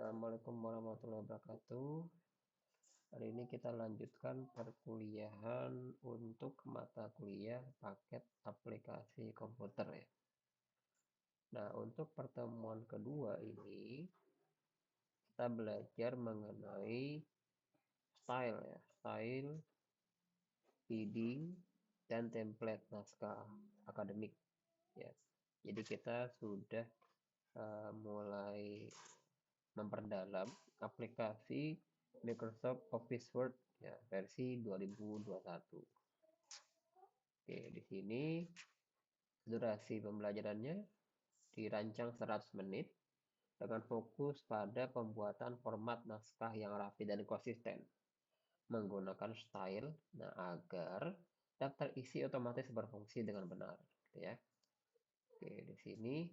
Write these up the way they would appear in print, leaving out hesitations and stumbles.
Assalamualaikum warahmatullahi wabarakatuh. Hari ini kita lanjutkan perkuliahan untuk mata kuliah paket aplikasi komputer ya. Nah, untuk pertemuan kedua ini kita belajar mengenai style ya, style, heading, dan template naskah akademik ya. Jadi kita sudah mulai memperdalam aplikasi Microsoft Office Word ya, versi 2021. Oke, di sini durasi pembelajarannya dirancang 100 menit dengan fokus pada pembuatan format naskah yang rapi dan konsisten menggunakan style agar daftar isi otomatis berfungsi dengan benar gitu ya. Oke, di sini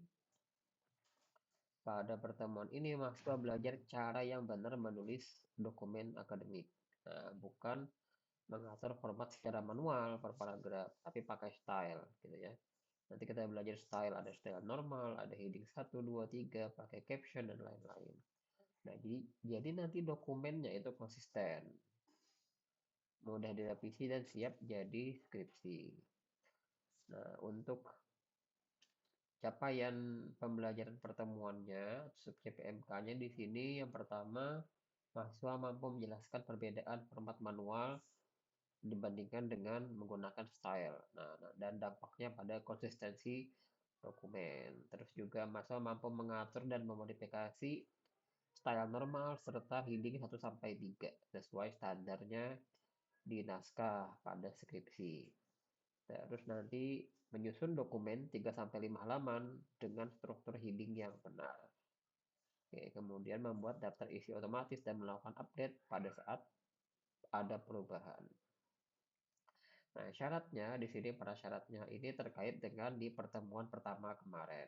pada pertemuan ini mahasiswa belajar cara yang benar menulis dokumen akademik. Nah, bukan mengatur format secara manual per paragraf, tapi pakai style gitu ya. Nanti kita belajar style, ada style normal, ada heading 1, 2, 3, pakai caption dan lain-lain. Nah, jadi nanti dokumennya itu konsisten, mudah direvisi dan siap jadi skripsi. Nah, untuk capaian pembelajaran pertemuannya, subjek PMK-nya di sini yang pertama, mahasiswa mampu menjelaskan perbedaan format manual dibandingkan dengan menggunakan style. Nah, dan dampaknya pada konsistensi dokumen. Terus juga mahasiswa mampu mengatur dan memodifikasi style normal serta heading 1 sampai 3 sesuai standarnya di naskah pada skripsi. Terus nanti menyusun dokumen 3 sampai 5 halaman dengan struktur heading yang benar. Oke, kemudian membuat daftar isi otomatis dan melakukan update pada saat ada perubahan. Nah, syaratnya di sini para syaratnya ini terkait dengan di pertemuan pertama kemarin,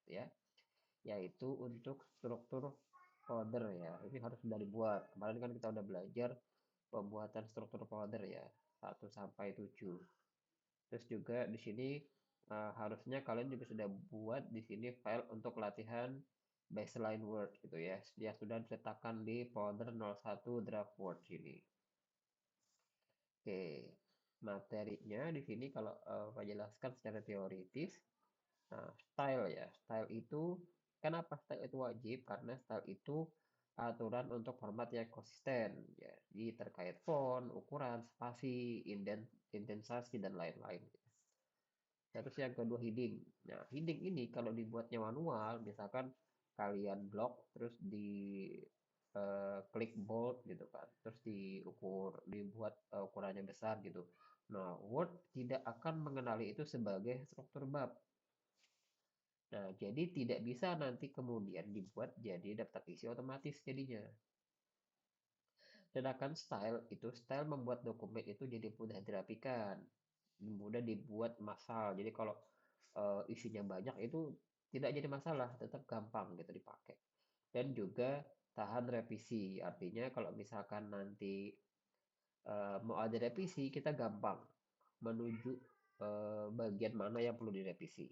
ya, yaitu untuk struktur folder ya. Ini harus sudah dibuat. Kemarin kan kita udah belajar pembuatan struktur folder ya, 1 sampai 7. Terus juga di sini harusnya kalian juga sudah buat di sini file untuk latihan baseline Word gitu ya. Dia sudah diletakkan di folder 01 draft Word ini. Oke, materinya di sini kalau saya jelaskan secara teoritis. Nah, style ya. Style itu, kenapa style itu wajib? Karena style itu aturan untuk format yang konsisten ya. Jadi terkait font, ukuran, spasi, indensasi dan lain-lain. Terus yang kedua heading. Nah, heading ini kalau dibuatnya manual, misalkan kalian blok terus di klik bold gitu kan, terus dibuat ukurannya besar gitu. Nah, Word tidak akan mengenali itu sebagai struktur bab. Nah, jadi tidak bisa nanti kemudian dibuat jadi daftar isi otomatis jadinya. Sedangkan style membuat dokumen itu jadi mudah dirapikan, mudah dibuat massal. Jadi kalau isinya banyak itu tidak jadi masalah, tetap gampang gitu dipakai. Dan juga tahan revisi. Artinya kalau misalkan nanti mau ada revisi, kita gampang menuju bagian mana yang perlu direvisi.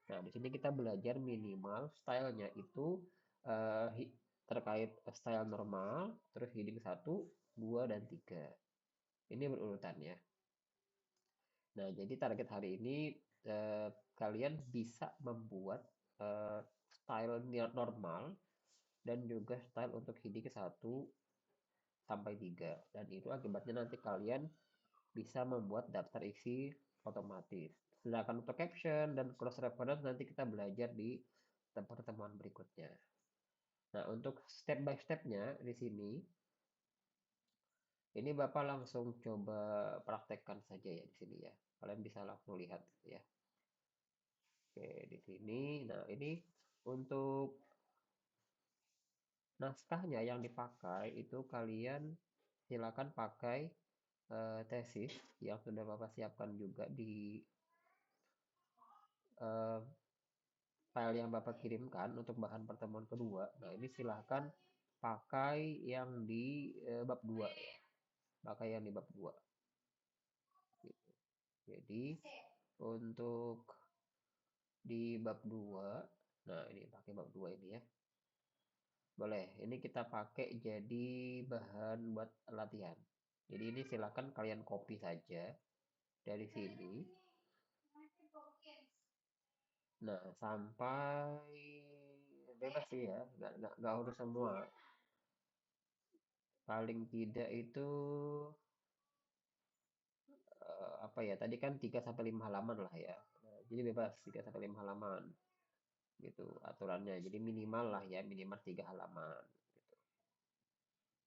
Nah, di sini kita belajar minimal stylenya itu eh, terkait style normal, terus heading 1, 2, dan 3. Ini berurutannya. Nah, jadi target hari ini kalian bisa membuat style normal dan juga style untuk heading 1 sampai 3. Dan itu akibatnya nanti kalian bisa membuat daftar isi otomatis. Sedangkan untuk caption dan cross reference nanti kita belajar di pertemuan berikutnya. Nah, untuk step by stepnya di sini, ini Bapak langsung coba praktekkan saja ya di sini ya. Kalian bisa langsung lihat ya. Oke, di sini. Nah, ini untuk naskahnya yang dipakai itu kalian silakan pakai tesis yang sudah Bapak siapkan juga di eh, file yang Bapak kirimkan untuk bahan pertemuan kedua. Nah, ini silahkan pakai yang di bab 2 ya. Pakai yang di bab 2. Gitu. Jadi, untuk di bab 2, nah ini pakai bab 2 ini ya. Boleh, ini kita pakai jadi bahan buat latihan. Jadi ini silakan kalian copy saja dari sini. Nah, sampai bebas sih ya, nggak harus semua. Paling tidak itu apa ya? Tadi kan 3 sampai 5 halaman lah ya. Nah, jadi bebas 3 sampai 5 halaman gitu aturannya. Jadi minimal lah ya, minimal 3 halaman gitu.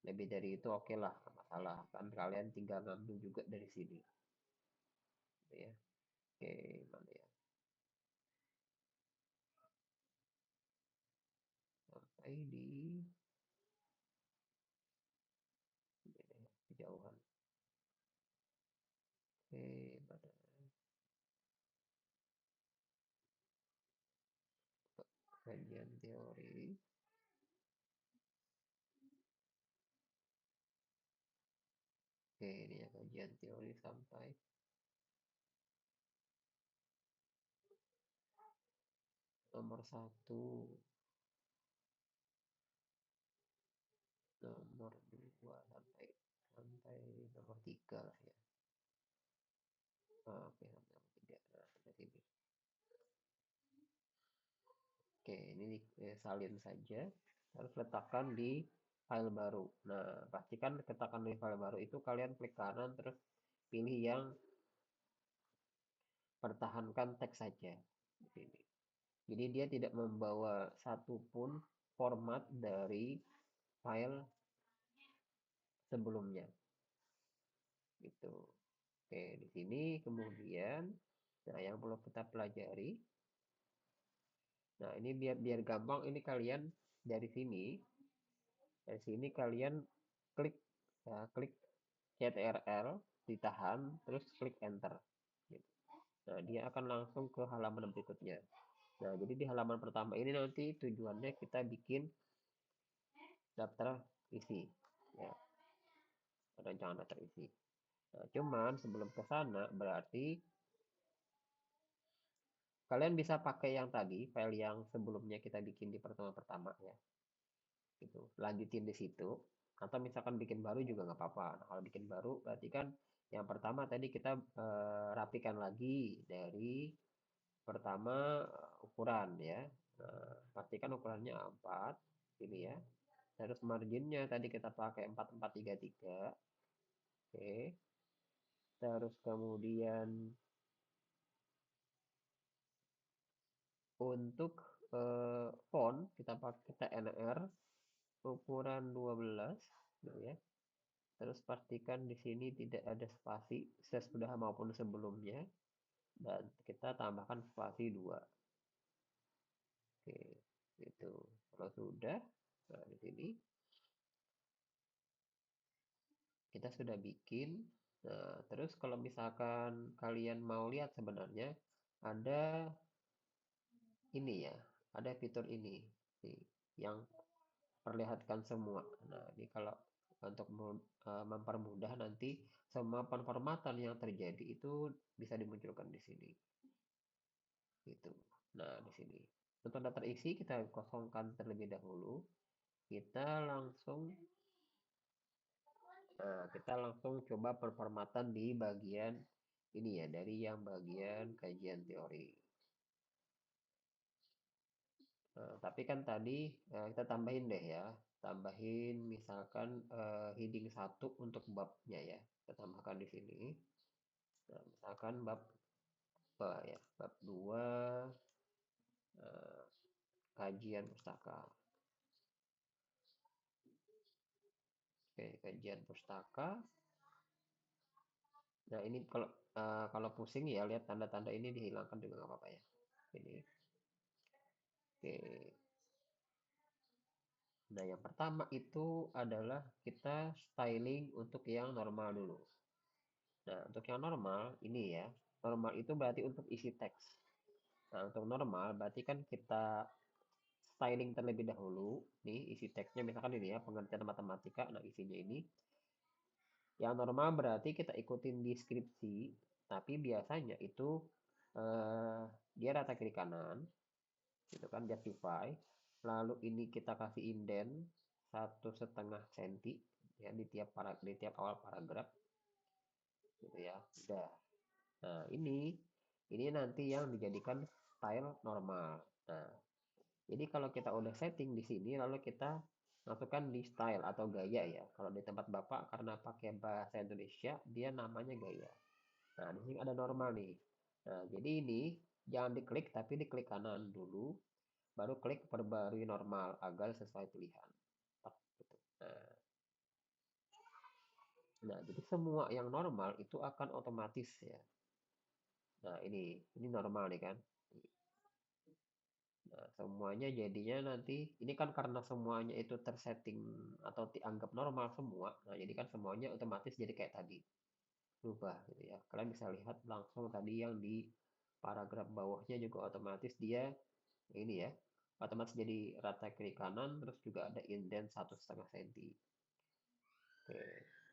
Lebih dari itu oke lah, nggak masalah. Kan kalian tinggal ngambil juga dari sini. Gitu ya. Oke, mana ya? Sampai di ini deh, kejauhan. Oke, mana? Kajian teori. Oke, ini ya kajian teori sampai nomor satu, nomor dua sampai sampai nomor tiga lah ya. Oke, sampai nomor tiga. Nah, sampai sini. Oke, ini salin saja. Harus letakkan di file baru. Nah, pastikan letakkan di file baru itu kalian klik kanan terus pilih yang pertahankan teks saja. Di sini. Jadi dia tidak membawa satupun format dari file sebelumnya. Gitu. Oke, di sini kemudian, nah yang perlu kita pelajari, nah ini biar biar gampang, ini kalian dari sini kalian klik klik CTRL, ditahan, terus klik enter. Gitu. Nah, dia akan langsung ke halaman berikutnya. Nah, jadi di halaman pertama ini nanti tujuannya kita bikin daftar isi, ya, rancangan daftar isi. Nah, cuman sebelum ke sana berarti kalian bisa pakai yang tadi, file yang sebelumnya kita bikin di pertemuan pertama ya. Gitu. Lanjutin di situ. Atau misalkan bikin baru juga nggak apa-apa. Nah, kalau bikin baru berarti kan yang pertama tadi kita rapikan lagi dari pertama ukuran ya. Nah, pastikan ukurannya A4 ini ya. Terus marginnya tadi kita pakai 4433. Oke. Terus kemudian untuk font kita pakai TNR ukuran 12 gitu ya. Terus pastikan di sini tidak ada spasi sesudah maupun sebelumnya dan kita tambahkan spasi 2. Oke, itu. Kalau sudah, nah di sini kita sudah bikin. Nah, terus kalau misalkan kalian mau lihat sebenarnya ada ini ya, ada fitur ini nih, yang perlihatkan semua. Nah, ini kalau untuk mempermudah nanti semua penformatan yang terjadi itu bisa dimunculkan di sini. Gitu. Nah, di sini. Untuk daftar isi kita kosongkan terlebih dahulu. Kita langsung kita langsung coba performatan di bagian ini ya, dari yang bagian kajian teori. Nah, tapi kan tadi kita tambahin deh ya, tambahin misalkan heading 1 untuk babnya ya. Kita tambahkan di sini. Nah, misalkan bab apa ya? Bab 2 kajian pustaka. Oke, kajian pustaka. Nah, ini kalau pusing ya lihat tanda-tanda ini dihilangkan juga nggak apa-apa ya. Ini. Oke. Nah, yang pertama itu adalah kita styling untuk yang normal dulu. Nah, untuk yang normal ini ya. Normal itu berarti untuk isi teks. Nah, untuk normal berarti kan kita styling terlebih dahulu. Nih, isi teksnya misalkan ini ya, pengertian matematika. Nah, isinya ini. Yang normal berarti kita ikutin deskripsi, tapi biasanya itu dia rata kiri kanan, gitu kan, justify. Lalu ini kita kasih indent 1,5 cm ya di tiap awal paragraf gitu ya. Udah. Nah, ini nanti yang dijadikan style normal. Nah, jadi kalau kita udah setting di sini lalu kita masukkan di style atau gaya ya. Kalau di tempat Bapak karena pakai bahasa Indonesia dia namanya gaya. Nah, di sini ada normal nih. Nah, jadi ini jangan diklik tapi diklik kanan dulu, baru klik perbarui normal agar sesuai pilihan. Gitu. Nah, jadi semua yang normal itu akan otomatis ya. Nah, ini normal nih kan. Nah, semuanya jadinya nanti ini kan karena semuanya itu tersetting atau dianggap normal semua. Nah, jadi kan semuanya otomatis jadi kayak tadi. Berubah gitu ya. Kalian bisa lihat langsung tadi yang di paragraf bawahnya juga otomatis dia ini ya. Otomatis jadi rata kiri kanan terus juga ada indent 1,5 cm. Oke.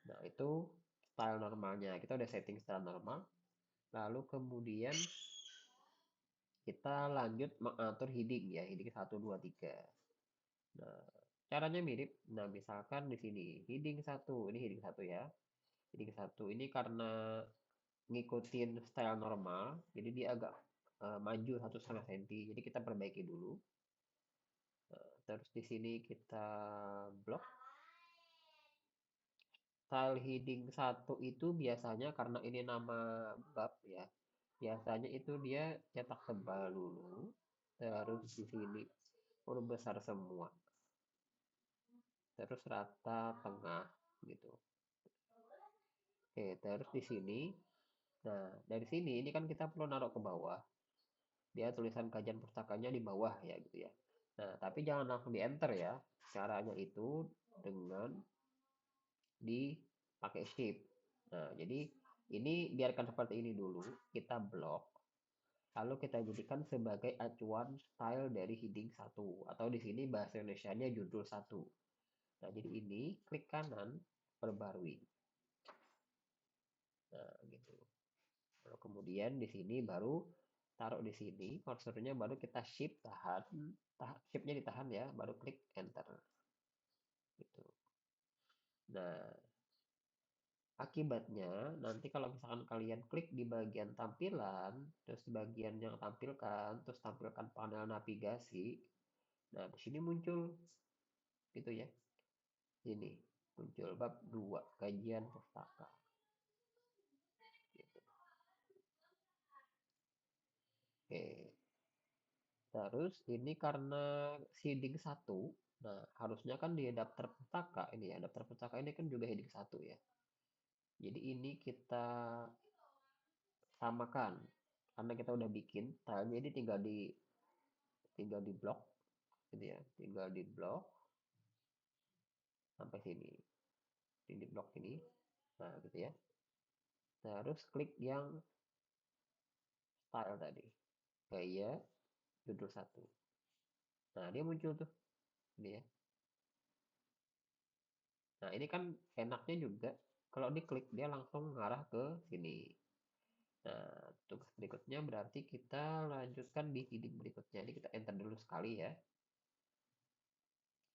Nah, itu style normalnya. Kita udah setting style normal. Lalu kemudian kita lanjut mengatur heading ya, heading 1, 2, 3. Nah, caranya mirip. Nah, misalkan di sini heading 1 ya. Heading 1 ini karena ngikutin style normal, jadi dia agak maju 1,5 cm. Jadi kita perbaiki dulu. Terus di sini kita blok. Style heading 1 itu biasanya karena ini nama bab ya. Biasanya itu dia cetak tebal dulu. Terus di sini huruf besar semua. Terus rata tengah gitu. Oke, terus di sini. Nah, dari sini ini kan kita perlu naruh ke bawah. Dia tulisan kajian pustakanya di bawah ya gitu ya. Nah, tapi jangan langsung di enter ya. Caranya itu dengan dipakai shift. Nah, jadi ini biarkan seperti ini dulu. Kita blok. Lalu kita jadikan sebagai acuan style dari heading 1 atau di sini bahasa Indonesianya judul 1. Nah, jadi ini klik kanan perbarui. Nah, gitu. Lalu kemudian di sini baru taruh di sini kursornya baru kita shift tahan, shiftnya ditahan ya, baru klik enter. Gitu. Nah, akibatnya nanti kalau misalkan kalian klik di bagian tampilan, terus di bagian yang tampilkan, terus tampilkan panel navigasi. Nah, di sini muncul gitu ya. Ini muncul bab 2 kajian pustaka. Gitu. Oke. Terus ini karena heading 1, nah harusnya kan di daftar pustaka ini ya, daftar pustaka ini kan juga heading 1 ya. Jadi ini kita samakan karena kita udah bikin stylenya ini tinggal di blok gitu ya, tinggal di blok sampai sini. Ini di blok ini. Nah, gitu ya. Terus klik yang style tadi. Gaya judul 1. Nah, dia muncul tuh. Ini ya. Nah, ini kan enaknya juga kalau diklik dia langsung ngarah ke sini. Nah, tugas berikutnya berarti kita lanjutkan di heading berikutnya. Ini kita enter dulu sekali ya.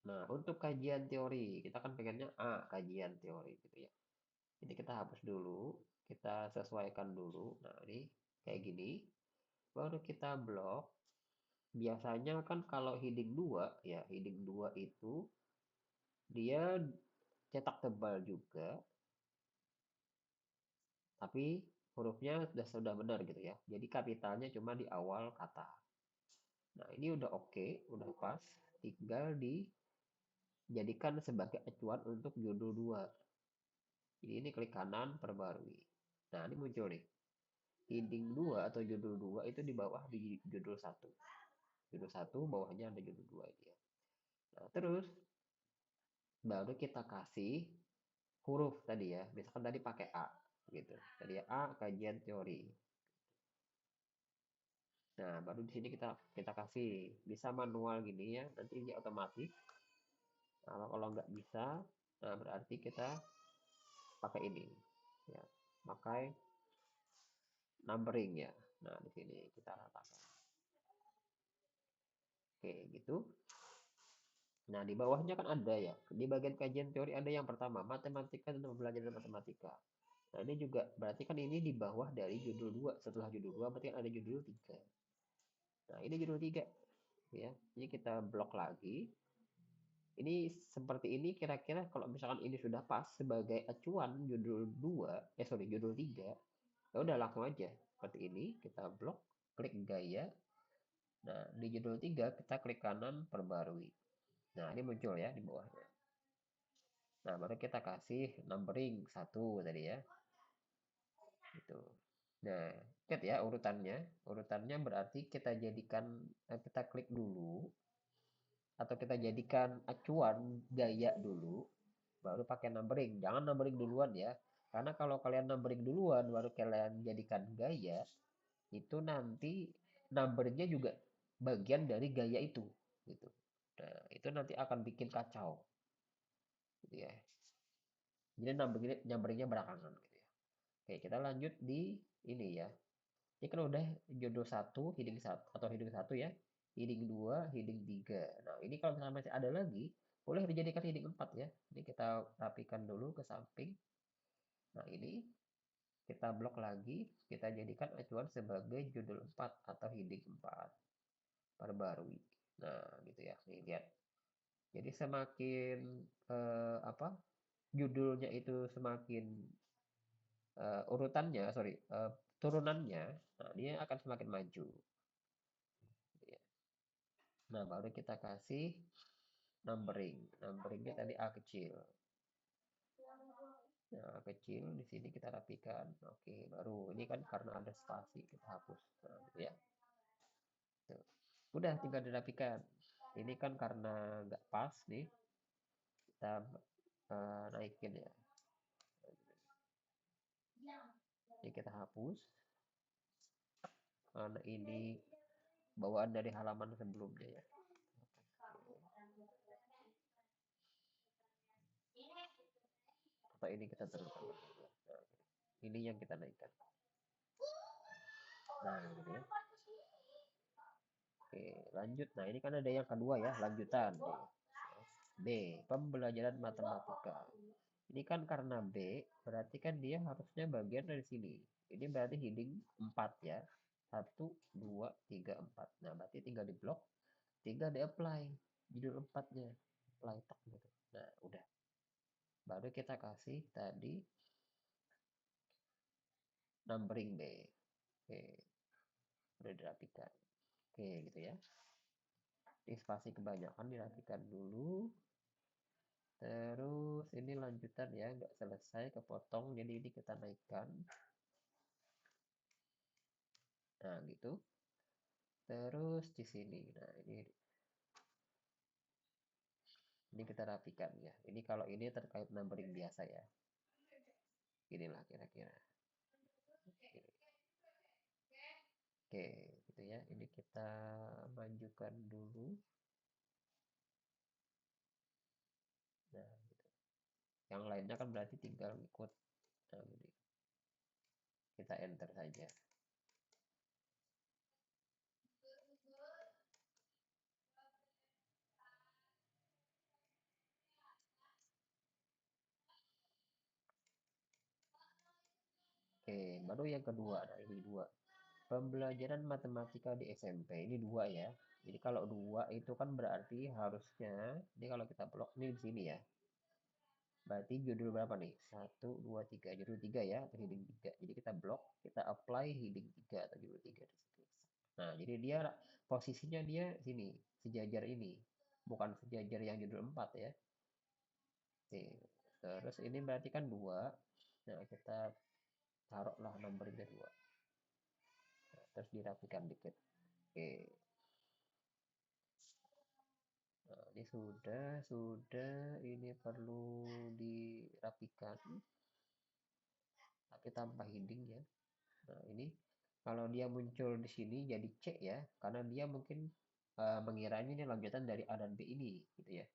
Nah, untuk kajian teori, kita kan pengennya kajian teori gitu ya. Jadi kita hapus dulu, kita sesuaikan dulu. Nah, ini kayak gini. Baru kita blok. Biasanya kan kalau heading 2 ya, heading 2 itu dia cetak tebal juga, tapi hurufnya sudah benar gitu ya. Jadi kapitalnya cuma di awal kata. Nah, ini udah oke, udah pas. Tinggal dijadikan sebagai acuan untuk judul 2. Jadi ini klik kanan perbarui. Nah, ini muncul nih. Heading 2 atau judul 2 itu di bawah di judul 1. Judul 1 bawahnya ada judul 2 ini ya. Nah, terus baru kita kasih huruf tadi ya. Misalkan tadi pakai A gitu. Tadi ya A kajian teori. Nah, baru di sini kita kasih bisa manual gini ya. Nanti ini otomatis. Nah, kalau nggak bisa, nah berarti kita pakai ini ya. Pakai numbering ya. Nah, di sini kita ratakan. Oke, gitu. Nah, di bawahnya kan ada ya, di bagian kajian teori ada yang pertama, matematika dan pembelajaran matematika. Nah, ini juga berarti kan ini di bawah dari judul 2. Setelah judul 2 berarti kan ada judul 3. Nah, ini judul 3 ya. Ini kita blok lagi. Ini seperti ini kira-kira kalau misalkan ini sudah pas sebagai acuan judul 2, judul 3, ya udah langsung aja. Seperti ini kita blok, klik gaya. Nah, di judul 3 kita klik kanan perbarui. Nah, ini muncul ya di bawahnya. Nah, baru kita kasih numbering 1 tadi ya. Gitu. Nah, lihat ya urutannya. Urutannya berarti kita jadikan, kita klik dulu atau kita jadikan acuan gaya dulu, baru pakai numbering. Jangan numbering duluan ya. Karena kalau kalian numbering duluan, baru kalian jadikan gaya, itu nanti numbernya juga bagian dari gaya itu. Gitu. Nah, itu nanti akan bikin kacau. Gitu ya. Jadi numberingnya belakangan. Gitu ya. Oke, kita lanjut di ini ya. Ini kan udah judul satu, heading 1 atau heading 1 ya. Heading 2, heading 3. Nah, ini kalau misalnya masih ada lagi, boleh dijadikan heading 4 ya. Ini kita rapikan dulu ke samping. Nah, ini kita blok lagi, kita jadikan acuan sebagai judul 4 atau heading 4. Perbarui. Nah, gitu ya. Nih, lihat. Jadi semakin apa? Judulnya itu semakin urutannya, sorry, turunannya, nah dia akan semakin maju. Gitu ya. Nah, baru kita kasih numbering. Numberingnya tadi A kecil. Nah, A kecil di sini kita rapikan. Oke, baru ini kan karena ada spasi kita hapus. Nah, gitu ya. Tuh. Udah tinggal dirapikan. Ini kan karena nggak pas nih, kita naikin ya. Ini kita hapus. Karena ini bawaan dari halaman sebelumnya ya. Atau ini kita turunkan. Nah, ini yang kita naikkan. Nah, gitu ya. Oke, lanjut. Nah, ini kan ada yang kedua ya, lanjutan. B, pembelajaran matematika. Ini kan karena B, berarti kan dia harusnya bagian dari sini. Ini berarti heading 4 ya. 1, 2, 3, 4. Nah, berarti tinggal di blok, tinggal di apply judul 4-nya. Apply tak gitu. Nah, udah. Baru kita kasih tadi numbering B. Oke, udah dirapikan. Oke, gitu ya. Ini spasi kebanyakan dirapikan dulu. Terus ini lanjutan ya, nggak selesai kepotong, jadi ini kita naikkan. Nah, gitu. Terus di sini. Nah, ini kita rapikan ya. Ini kalau ini terkait numbering biasa ya. Inilah kira-kira. Oke, gitu ya. Ini kita majukan dulu. Nah, gitu. Yang lainnya kan berarti tinggal ikut. Nah, gitu. Kita enter saja. Oke, baru yang kedua. Nah, ini dua. Pembelajaran matematika di SMP. Ini dua ya. Jadi kalau dua itu kan berarti harusnya, ini kalau kita blok ini di sini ya. Berarti judul berapa nih? Satu, dua, tiga. Judul 3 ya, atau heading 3. Jadi kita blok, kita apply heading 3 atau judul 3 di situ. Nah, jadi dia posisinya dia sini, sejajar ini. Bukan sejajar yang judul 4 ya. Oke. Terus ini berarti kan 2. Nah, kita taruhlah nomornya 2. Nah, terus dirapikan dikit. Oke. Nah, ini sudah, ini perlu dirapikan, tapi tanpa heading ya. Nah, ini kalau dia muncul di sini jadi C ya, karena dia mungkin mengiranya ini lanjutan dari A dan B ini, gitu ya.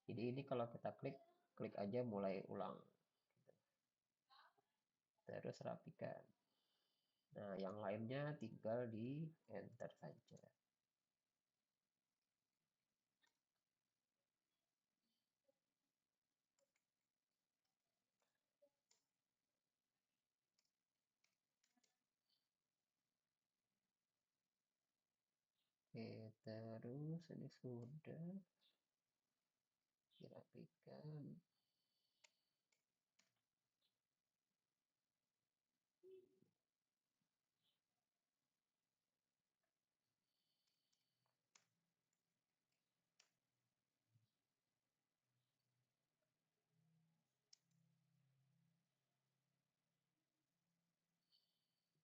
Jadi ini kalau kita klik aja mulai ulang. Terus rapikan. Nah, yang lainnya tinggal di enter saja. Oke, terus ini sudah dirapikan.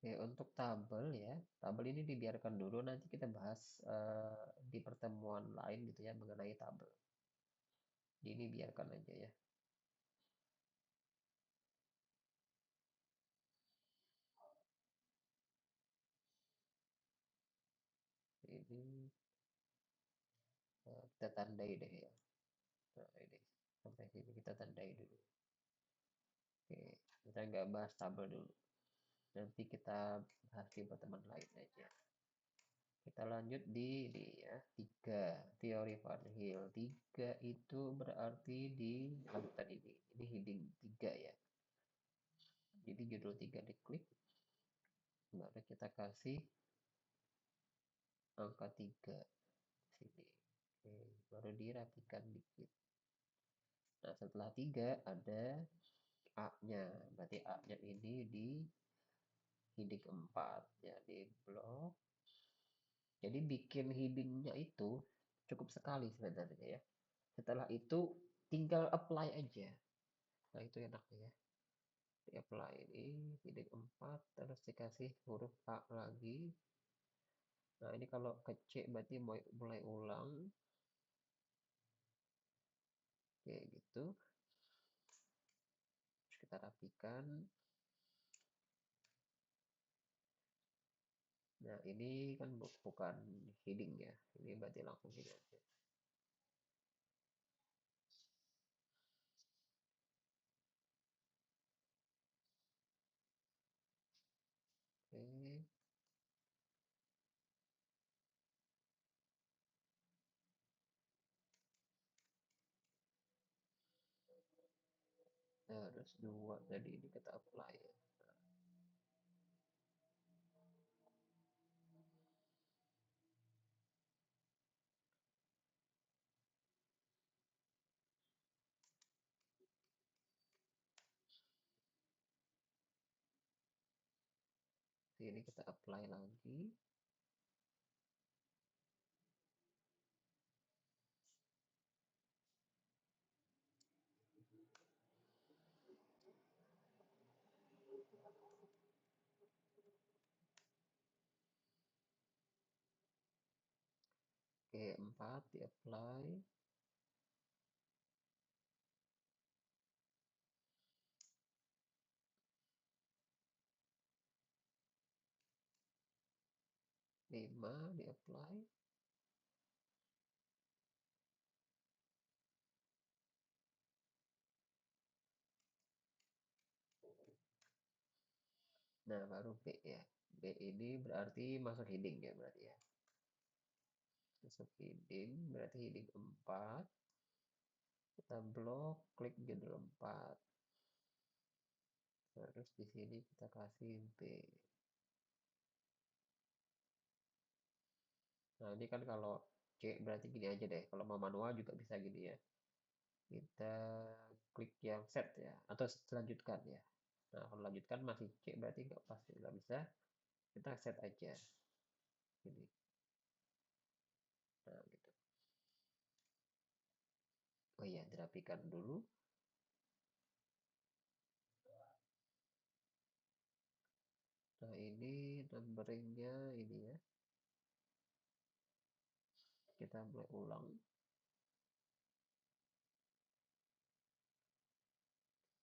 Oke, untuk tabel ya, tabel ini dibiarkan dulu, nanti kita bahas di pertemuan lain gitu ya mengenai tabel. Ini biarkan aja ya. Ini kita tandai deh ya. Nah, ini sampai sini kita tandai dulu. Oke, kita nggak bahas tabel dulu. Nanti kita bahas di pertemuan lain aja. Kita lanjut di ya, 3 teori Van Hill. 3 itu berarti di lanjutan ini. Ini heading 3 ya. Jadi judul 3 diklik, baru kita kasih angka 3 sini. Oke, baru dirapikan dikit. Nah, setelah 3 ada A-nya. Berarti A-nya ini di heading 4. Jadi blok. Jadi bikin headingnya itu cukup sekali sebenarnya ya. Setelah itu tinggal apply aja. Nah, itu enaknya ya. Di apply ini heading 4 terus dikasih huruf A lagi. Nah, ini kalau kecil berarti mulai ulang kayak gitu. Terus kita rapikan. Nah, ini kan bukan heading ya. Ini berarti langsung gini aja. Oke. Terus 2 tadi ini kita apply ya. Ini kita apply lagi. Oke, 4 di apply. 5 di apply. Nah, baru B ya. B ini berarti masuk heading ya berarti ya. Masuk heading berarti heading 4. Kita blok, klik judul 4. Terus di sini kita kasih B. Nah, ini kan kalau C berarti gini aja deh. Kalau mau manual juga bisa gini ya. Kita klik yang set ya. Atau selanjutkan ya. Nah, kalau lanjutkan masih C berarti nggak pasti nggak bisa. Kita set aja. Gini. Nah, gitu. Oh iya, dirapikan dulu. Nah, ini numberingnya ini ya. Kita mulai ulang.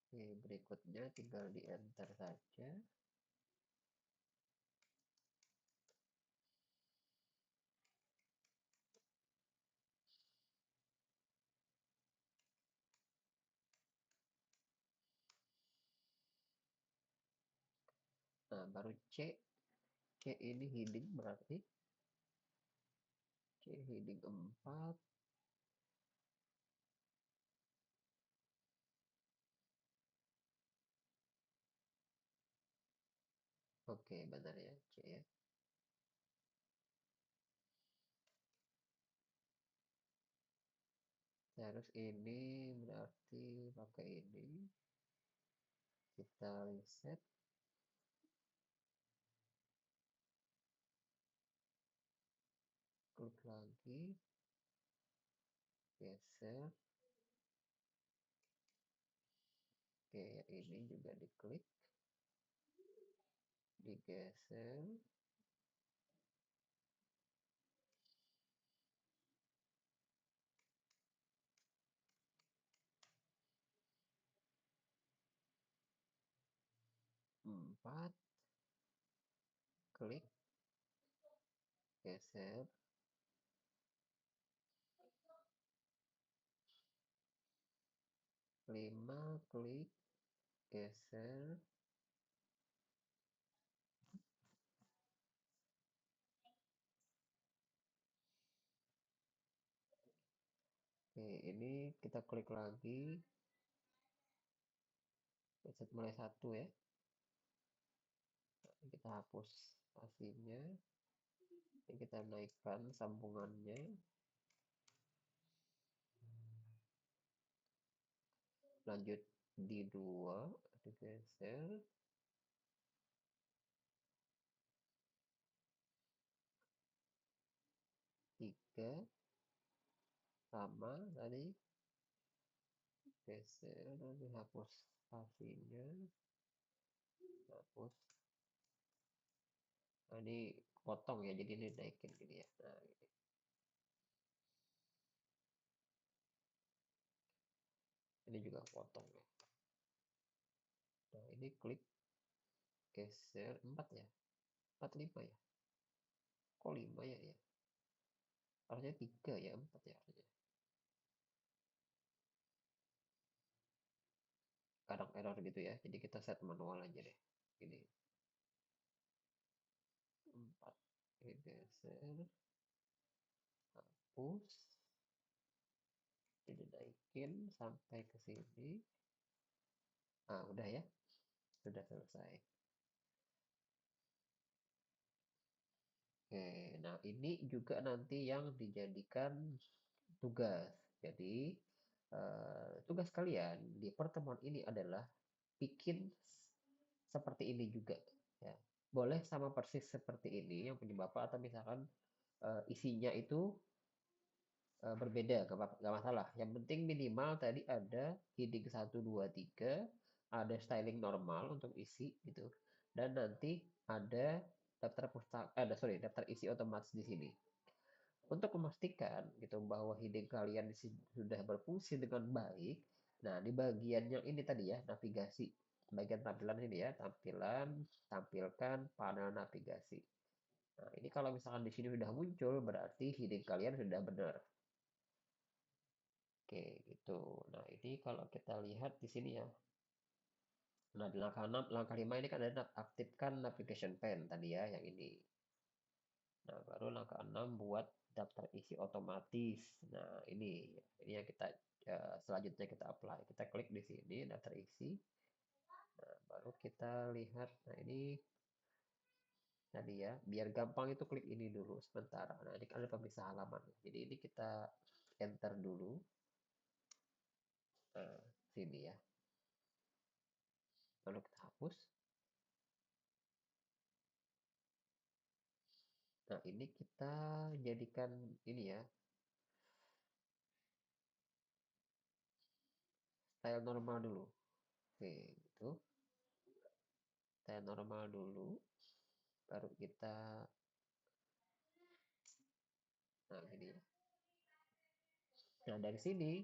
Oke, berikutnya tinggal di enter saja. Nah, baru C. C ini heading berarti. C heading 4. Oke, benar ya, C ya. Terus ini berarti pakai ini. Kita reset. Klik lagi. Geser. Oke, ini juga diklik. Digeser. Empat. Klik. Geser. 5. Klik. Geser. Oke, ini kita klik lagi. Set mulai 1 ya. Kita hapus spasinya. Ini kita naikkan sambungannya. Lanjut di 2, digeser. 3 sama tadi, geser, nanti hapus spasinya, hapus. Nah, ini potong ya, jadi ini naikin gini ya. Nah, ini juga potong ya. Nah, ini klik, geser 4 ya, 4 5 ya. Kok 5 ya, ya? Harusnya 3 ya, 4 ya harusnya. Kadang error gitu ya, jadi kita set manual aja deh. Ini 4, geser, hapus, jadi naikin sampai ke sini. Nah, udah ya, sudah selesai. Oke, nah ini juga nanti yang dijadikan tugas. Jadi, tugas kalian di pertemuan ini adalah bikin seperti ini juga, ya. Boleh sama persis seperti ini yang punya Bapak, atau misalkan isinya itu berbeda, nggak masalah. Yang penting minimal tadi ada heading 1, 2, 3, ada styling normal untuk isi gitu. Dan nanti ada daftar pustaka, daftar isi otomatis di sini. Untuk memastikan gitu bahwa heading kalian sudah berfungsi dengan baik, nah di bagian yang ini tadi ya, navigasi, bagian tampilan ini ya, tampilan, tampilkan panel navigasi. Nah, ini kalau misalkan di sini sudah muncul, berarti heading kalian sudah benar. Oke, gitu. Nah, ini kalau kita lihat di sini ya. Nah, di langkah 6, langkah 5 ini kan ada aktifkan navigation pane tadi ya, yang ini. Nah, baru langkah 6 buat daftar isi otomatis. Nah, ini yang kita selanjutnya kita apply. Kita klik di sini daftar isi. Nah, baru kita lihat. Nah, ini tadi ya, biar gampang itu klik ini dulu sementara. Nah, ini kan ada pemisah halaman. Jadi ini kita enter dulu. Nah, sini ya. Lalu kita hapus. Nah, ini kita jadikan ini ya, style normal dulu. Oke, gitu. Style normal dulu. Baru kita, nah ini ya. Nah, dari sini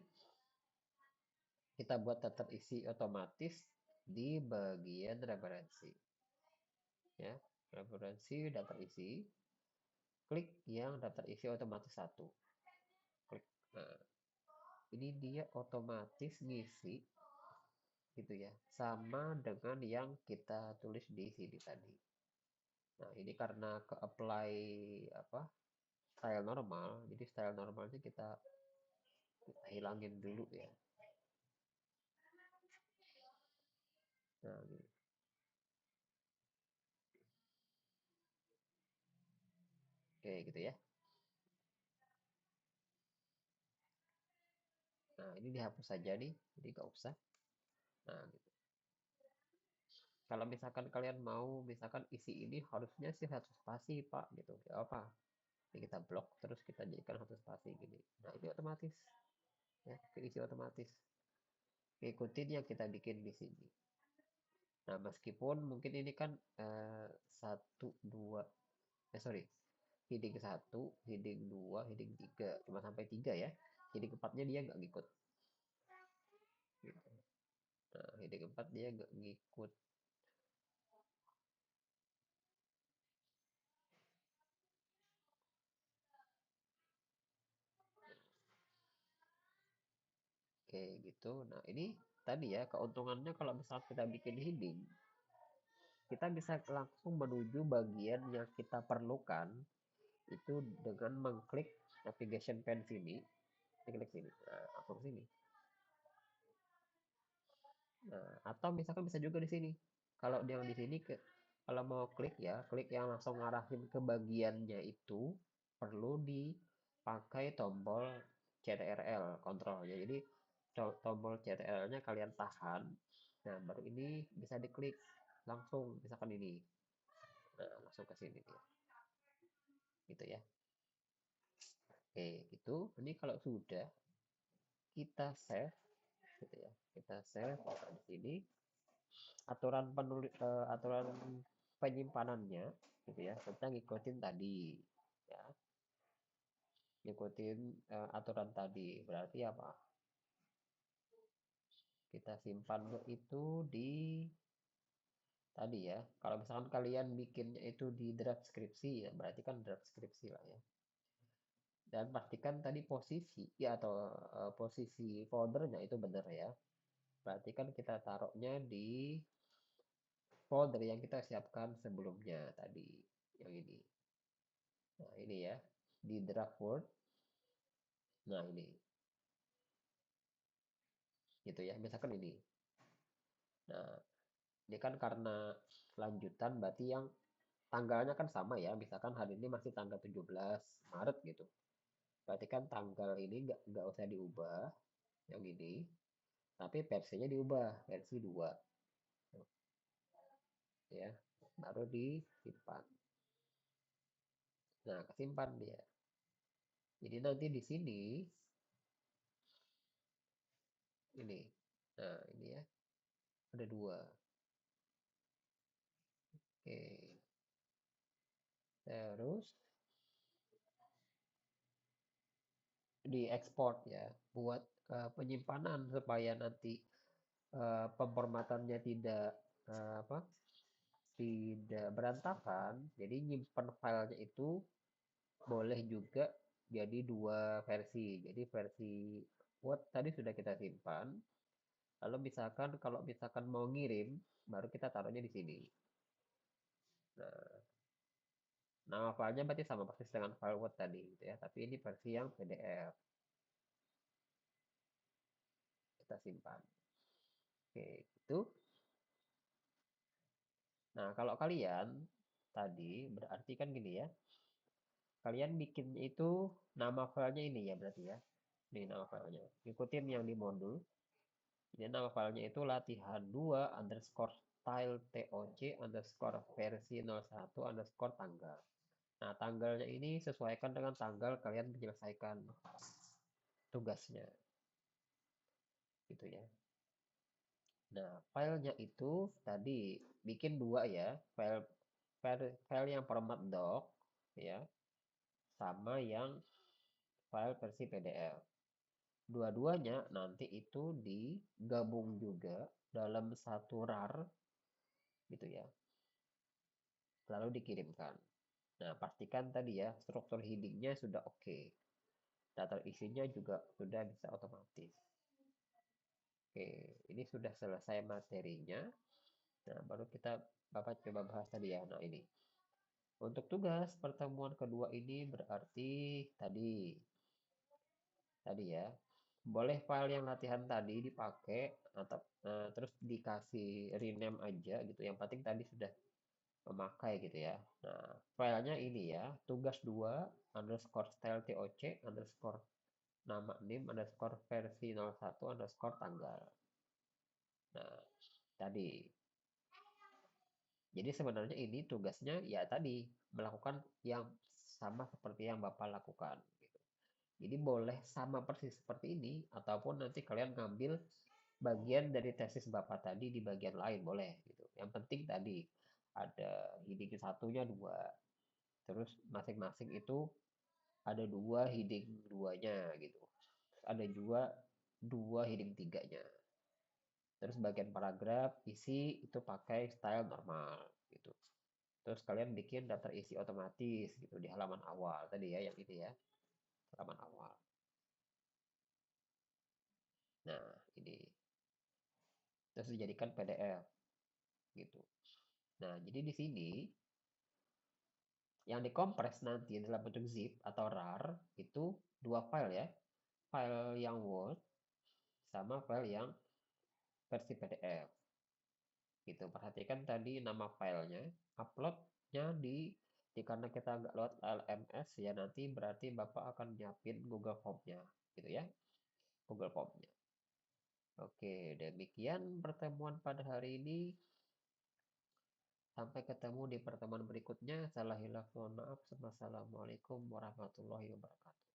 kita buat daftar isi otomatis di bagian referensi. Ya, referensi daftar isi. Klik yang daftar isi otomatis 1. Klik. Nah, ini dia otomatis ngisi gitu ya. Sama dengan yang kita tulis di sini tadi. Nah, ini karena ke apply apa? Style normal. Jadi style normalnya kita hilangin dulu ya. Nah, oke gitu ya. ini dihapus saja nih, jadi nggak usah. Nah, gitu. Kalau misalkan kalian mau, misalkan isi ini harusnya sih satu spasi, Pak, gitu. Gak apa. Jadi kita blok, terus kita jadikan satu spasi gini. Nah, ini otomatis. Ya, isi otomatis. Ikutin yang kita bikin di sini. Nah, meskipun mungkin ini kan satu, dua, sorry, heading satu, heading dua, heading tiga, cuma sampai tiga ya. Heading empatnya dia nggak ngikut. Gitu. Nah, heading empat dia nggak ngikut. Oke, gitu. Nah, ini tadi ya keuntungannya kalau misalnya kita bikin heading, kita bisa langsung menuju bagian yang kita perlukan itu dengan mengklik navigation pen sini, klik sini, nah, langsung sini. Nah, atau misalkan bisa juga di sini. Kalau yang di sini kalau mau klik ya, klik yang langsung ngarahin ke bagiannya itu perlu dipakai tombol CTRL kontrolnya. Jadi tombol CTRL-nya kalian tahan. Nah, baru ini bisa diklik langsung misalkan ini. Nah, langsung ke sini nih. Gitu ya. Oke, gitu. Ini kalau sudah kita save gitu ya. Kita save di sini aturan penyimpanannya gitu ya, kita ngikutin tadi ya, ngikutin aturan tadi berarti apa, kita simpan itu di tadi ya. Kalau misalkan kalian bikinnya itu di draft skripsi ya berarti kan draft skripsi lah ya, dan pastikan tadi posisi ya atau posisi foldernya itu benar ya, berarti kan kita taruhnya di folder yang kita siapkan sebelumnya tadi yang ini. Nah, ini ya, di draft Word. Nah, ini. Gitu ya. Misalkan ini. Nah, ini kan karena lanjutan berarti yang tanggalnya kan sama ya. Misalkan hari ini masih tanggal 17 Maret gitu. Berarti kan tanggal ini nggak usah diubah yang ini. Tapi versinya diubah, versi 2. Ya, baru disimpan. Nah, kesimpan dia. Jadi nanti di sini ini. Nah, ini ya. Ada 2. Oke. Terus diekspor ya buat penyimpanan supaya nanti pemformatannya tidak berantakan. Jadi nyimpen filenya itu boleh juga jadi 2 versi. Jadi versi Word tadi sudah kita simpan. Lalu misalkan kalau misalkan mau ngirim, baru kita taruhnya di sini. Nah, nama filenya berarti sama persis dengan file Word tadi gitu ya. Tapi ini versi yang PDF. Kita simpan. Oke, itu. Nah, kalau kalian tadi berarti kan gini ya. Kalian bikinnya itu nama filenya ini ya berarti ya. Ini nama filenya. Ikutin yang di modul. Ini nama filenya itu latihan 2 underscore style TOC underscore versi 01 underscore tanggal. Nah, tanggalnya ini sesuaikan dengan tanggal kalian menyelesaikan tugasnya. Gitu ya. Nah, filenya itu tadi bikin 2 ya. File yang format doc ya, sama yang file versi PDF. Dua-duanya nanti itu digabung juga dalam satu RAR gitu ya. Lalu dikirimkan. Nah, pastikan tadi ya struktur headingnya sudah oke. Data isinya juga sudah bisa otomatis. Oke, ini sudah selesai materinya. Nah, baru kita Bapak coba bahas tadi ya. Nah, ini. Untuk tugas pertemuan kedua ini berarti tadi ya. Boleh file yang latihan tadi dipakai atau terus dikasih rename aja gitu. Yang penting tadi sudah memakai gitu ya. Nah, filenya ini ya, tugas 2 underscore style TOC underscore nama nim underscore versi 01 underscore tanggal. Nah, tadi. Jadi sebenarnya ini tugasnya ya tadi melakukan yang sama seperti yang Bapak lakukan gitu. Jadi boleh sama persis seperti ini ataupun nanti kalian ngambil bagian dari tesis Bapak tadi di bagian lain boleh gitu. Yang penting tadi ada heading satunya dua, terus masing-masing itu ada dua heading duanya gitu. Ada juga dua heading tiganya. Terus bagian paragraf isi itu pakai style normal gitu. Terus kalian bikin daftar isi otomatis gitu di halaman awal tadi ya, yang ini ya, halaman awal. Nah, ini terus dijadikan PDF gitu. Nah, jadi di sini yang dikompres nanti dalam bentuk zip atau rar itu dua file ya. File yang Word sama file yang versi PDF. Gitu. Perhatikan tadi nama filenya, uploadnya karena kita nggak lewat LMS ya nanti berarti Bapak akan nyiapin Google Form-nya gitu ya. Google Form-nya. Oke, demikian pertemuan pada hari ini. Sampai ketemu di pertemuan berikutnya. Salah hilaf, mohon maaf. Wassalamualaikum warahmatullahi wabarakatuh.